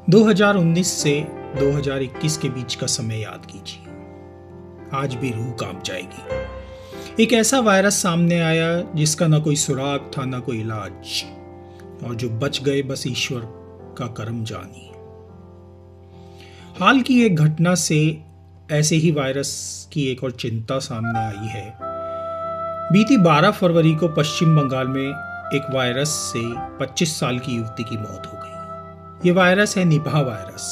2019 से 2021 के बीच का समय याद कीजिए। आज भी रूह कांप जाएगी। एक ऐसा वायरस सामने आया जिसका ना कोई सुराग था ना कोई इलाज, और जो बच गए बस ईश्वर का करम जानिए। हाल की एक घटना से ऐसे ही वायरस की एक और चिंता सामने आई है। बीती 12 फरवरी को पश्चिम बंगाल में एक वायरस से 25 साल की युवती की मौत हो गई। ये वायरस है निपाह वायरस।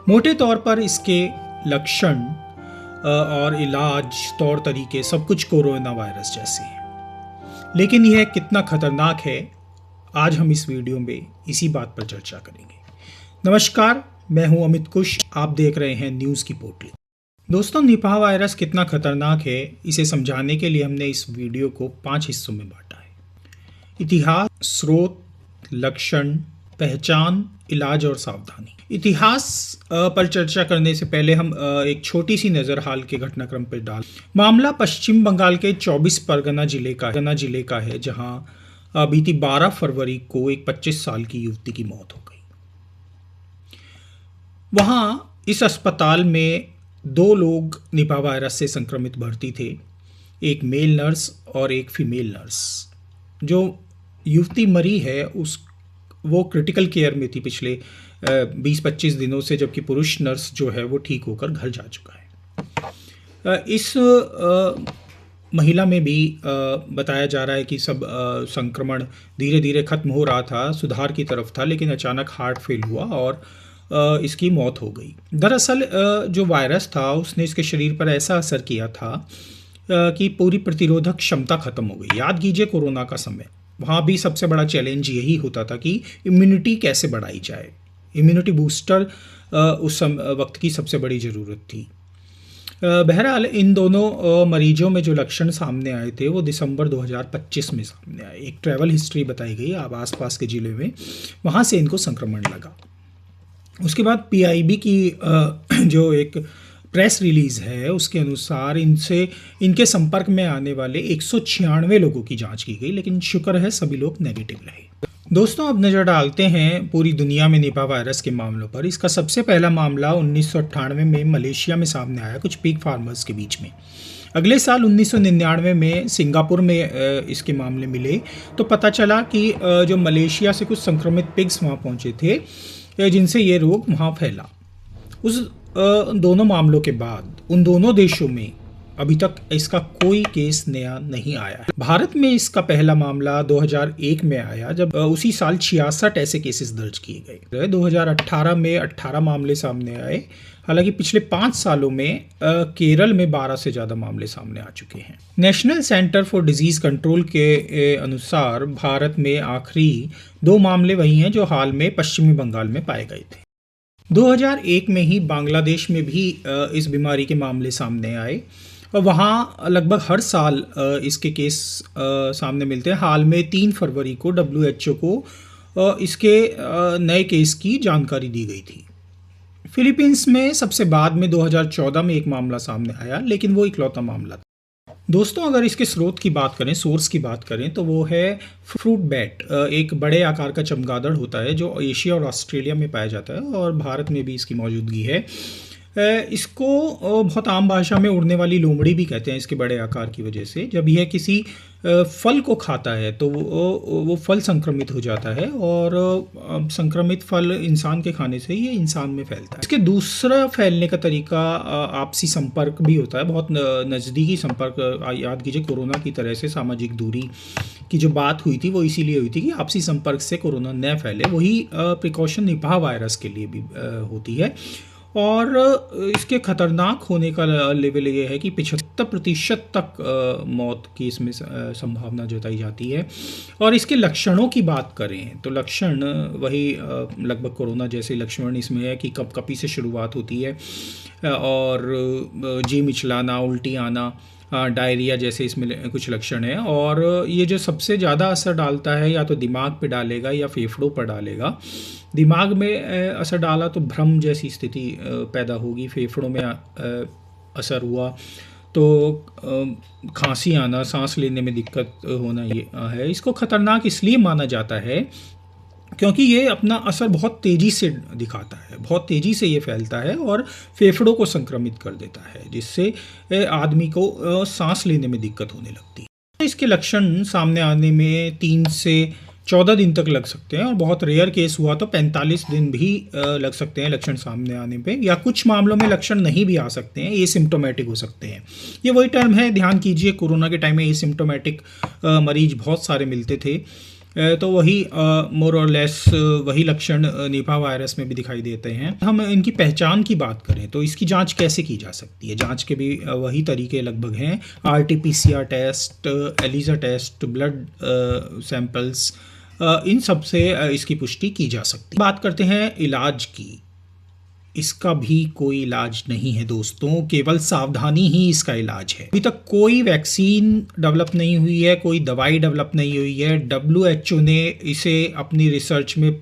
मोटे तौर पर इसके लक्षण और इलाज तौर तरीके सब कुछ कोरोना वायरस जैसे हैं, लेकिन यह कितना खतरनाक है, आज हम इस वीडियो में इसी बात पर चर्चा करेंगे। नमस्कार, मैं हूं अमित कुश, आप देख रहे हैं न्यूज़ की पोटली। दोस्तों, निपाह वायरस कितना खतरनाक है, इसे समझाने के लिए हमने इस वीडियो को 5 हिस्सों में बांटा है। इतिहास, स्रोत, लक्षण, पहचान, इलाज और सावधानी। इतिहास पर चर्चा करने से पहले हम एक छोटी सी नज़र हाल के घटनाक्रम पर डाल। मामला पश्चिम बंगाल के 24 परगना जिले का है, जहां बीती 12 फरवरी को एक 25 साल की युवती की मौत हो गई। वहां इस अस्पताल में 2 लोग निपाह वायरस से संक्रमित भर्ती थे, एक मेल नर्स और एक फीमेल नर्स। जो युवती मरी है वो क्रिटिकल केयर में थी पिछले 20-25 दिनों से, जबकि पुरुष नर्स जो है वो ठीक होकर घर जा चुका है। इस महिला में भी बताया जा रहा है कि सब संक्रमण धीरे धीरे खत्म हो रहा था, सुधार की तरफ था, लेकिन अचानक हार्ट फेल हुआ और इसकी मौत हो गई। दरअसल जो वायरस था उसने इसके शरीर पर ऐसा असर किया था कि पूरी प्रतिरोधक क्षमता खत्म हो गई। याद कीजिए कोरोना का समय, वहाँ भी सबसे बड़ा चैलेंज यही होता था कि इम्यूनिटी कैसे बढ़ाई जाए। इम्यूनिटी बूस्टर उस वक्त की सबसे बड़ी ज़रूरत थी। बहरहाल इन दोनों मरीजों में जो लक्षण सामने आए थे वो दिसंबर 2025 में सामने आए। एक ट्रैवल हिस्ट्री बताई गई अब आसपास के ज़िले में, वहाँ से इनको संक्रमण लगा। उसके बाद पीआईबी की जो एक प्रेस रिलीज़ है उसके अनुसार इनके संपर्क में आने वाले 196 लोगों की जांच की गई, लेकिन शुक्र है सभी लोग नेगेटिव रहे। दोस्तों, अब नज़र डालते हैं पूरी दुनिया में निपाह वायरस के मामलों पर। इसका सबसे पहला मामला 1998 में मलेशिया में सामने आया, कुछ पिग फार्मर्स के बीच में। अगले साल 1999 में सिंगापुर में इसके मामले मिले, तो पता चला कि जो मलेशिया से कुछ संक्रमित पिग्स वहाँ पहुँचे थे जिनसे ये रोग वहाँ फैला। उस दोनों मामलों के बाद उन दोनों देशों में अभी तक इसका कोई केस नया नहीं आया है। भारत में इसका पहला मामला 2001 में आया, जब उसी साल 66 ऐसे केसेस दर्ज किए गए। 2018 में 18 मामले सामने आए। हालांकि पिछले 5 सालों में केरल में 12 से ज़्यादा मामले सामने आ चुके हैं। National centre for disease control के अनुसार भारत में आखिरी 2 मामले वही हैं जो हाल में पश्चिमी बंगाल में पाए गए थे। 2001 में ही बांग्लादेश में भी इस बीमारी के मामले सामने आए और वहाँ लगभग हर साल इसके केस सामने मिलते हैं। हाल में 3 फरवरी को WHO को इसके नए केस की जानकारी दी गई थी। फिलीपींस में सबसे बाद में 2014 में एक मामला सामने आया, लेकिन वो इकलौता मामला था। दोस्तों, अगर इसके स्रोत की बात करें, सोर्स की बात करें, तो वो है फ्रूट बैट। एक बड़े आकार का चमगादड़ होता है जो एशिया और ऑस्ट्रेलिया में पाया जाता है और भारत में भी इसकी मौजूदगी है। इसको बहुत आम भाषा में उड़ने वाली लोमड़ी भी कहते हैं इसके बड़े आकार की वजह से। जब यह किसी फल को खाता है तो वो फल संक्रमित हो जाता है और संक्रमित फल इंसान के खाने से ये इंसान में फैलता है। इसके दूसरा फैलने का तरीका आपसी संपर्क भी होता है, बहुत नज़दीकी संपर्क। याद कीजिए कोरोना की तरह से सामाजिक दूरी की जो बात हुई थी वो इसीलिए हुई थी कि आपसी संपर्क से कोरोना न फैले। वही प्रिकॉशन निपाह वायरस के लिए भी होती है। और इसके खतरनाक होने का लेवल ये है कि 75% तक मौत की इसमें संभावना जताई जाती है। और इसके लक्षणों की बात करें तो लक्षण वही लगभग कोरोना जैसे लक्षण इसमें है कि कपकपी से शुरुआत होती है और जी मिचलाना, उल्टी आना, डायरिया जैसे इसमें कुछ लक्षण हैं। और ये जो सबसे ज़्यादा असर डालता है या तो दिमाग पे डालेगा या फेफड़ों पर डालेगा। दिमाग में असर डाला तो भ्रम जैसी स्थिति पैदा होगी, फेफड़ों में असर हुआ तो खांसी आना, सांस लेने में दिक्कत होना ये है। इसको खतरनाक इसलिए माना जाता है क्योंकि ये अपना असर बहुत तेज़ी से दिखाता है, बहुत तेज़ी से ये फैलता है और फेफड़ों को संक्रमित कर देता है, जिससे आदमी को सांस लेने में दिक्कत होने लगती है। इसके लक्षण सामने आने में 3 से 14 दिन तक लग सकते हैं और बहुत रेयर केस हुआ तो 45 दिन भी लग सकते हैं लक्षण सामने आने पे, या कुछ मामलों में लक्षण नहीं भी आ सकते हैं, एसिम्प्टोमेटिक हो सकते हैं। ये वही टर्म है, ध्यान कीजिए, कोरोना के टाइम में एसिम्प्टोमेटिक मरीज बहुत सारे मिलते थे। तो वही मोर और लेस वही लक्षण निपा वायरस में भी दिखाई देते हैं। हम इनकी पहचान की बात करें तो इसकी जांच कैसे की जा सकती है? जांच के भी वही तरीके लगभग हैं, RT-PCR test, ELISA test, blood samples, इन सब से इसकी पुष्टि की जा सकती है। बात करते हैं इलाज की। इसका भी कोई इलाज नहीं है दोस्तों, केवल सावधानी ही इसका इलाज है। अभी तक कोई वैक्सीन डेवलप नहीं हुई है, कोई दवाई डेवलप नहीं हुई है। WHO ने इसे अपनी रिसर्च में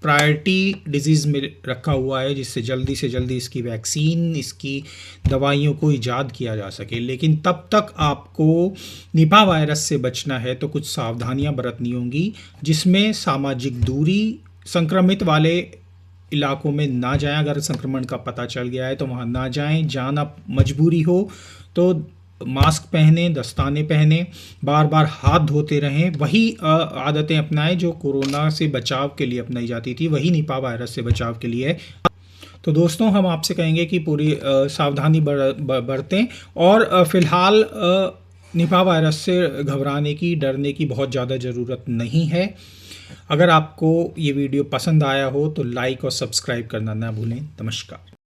प्रायोरिटी डिजीज़ में रखा हुआ है, जिससे जल्दी से जल्दी इसकी वैक्सीन, इसकी दवाइयों को ईजाद किया जा सके। लेकिन तब तक आपको निपा वायरस से बचना है तो कुछ सावधानियां बरतनी होंगी, जिसमें सामाजिक दूरी, संक्रमित वाले इलाकों में ना जाएं, अगर संक्रमण का पता चल गया है तो वहाँ ना जाएं, जाना मजबूरी हो तो मास्क पहने, दस्ताने पहने, बार बार हाथ धोते रहें। वही आदतें अपनाएं जो कोरोना से बचाव के लिए अपनाई जाती थी, वही निपा वायरस से बचाव के लिए। तो दोस्तों, हम आपसे कहेंगे कि पूरी सावधानी बरतें और फ़िलहाल निपा वायरस से घबराने की, डरने की बहुत ज़्यादा ज़रूरत नहीं है। अगर आपको ये वीडियो पसंद आया हो तो लाइक और सब्सक्राइब करना ना भूलें। नमस्कार।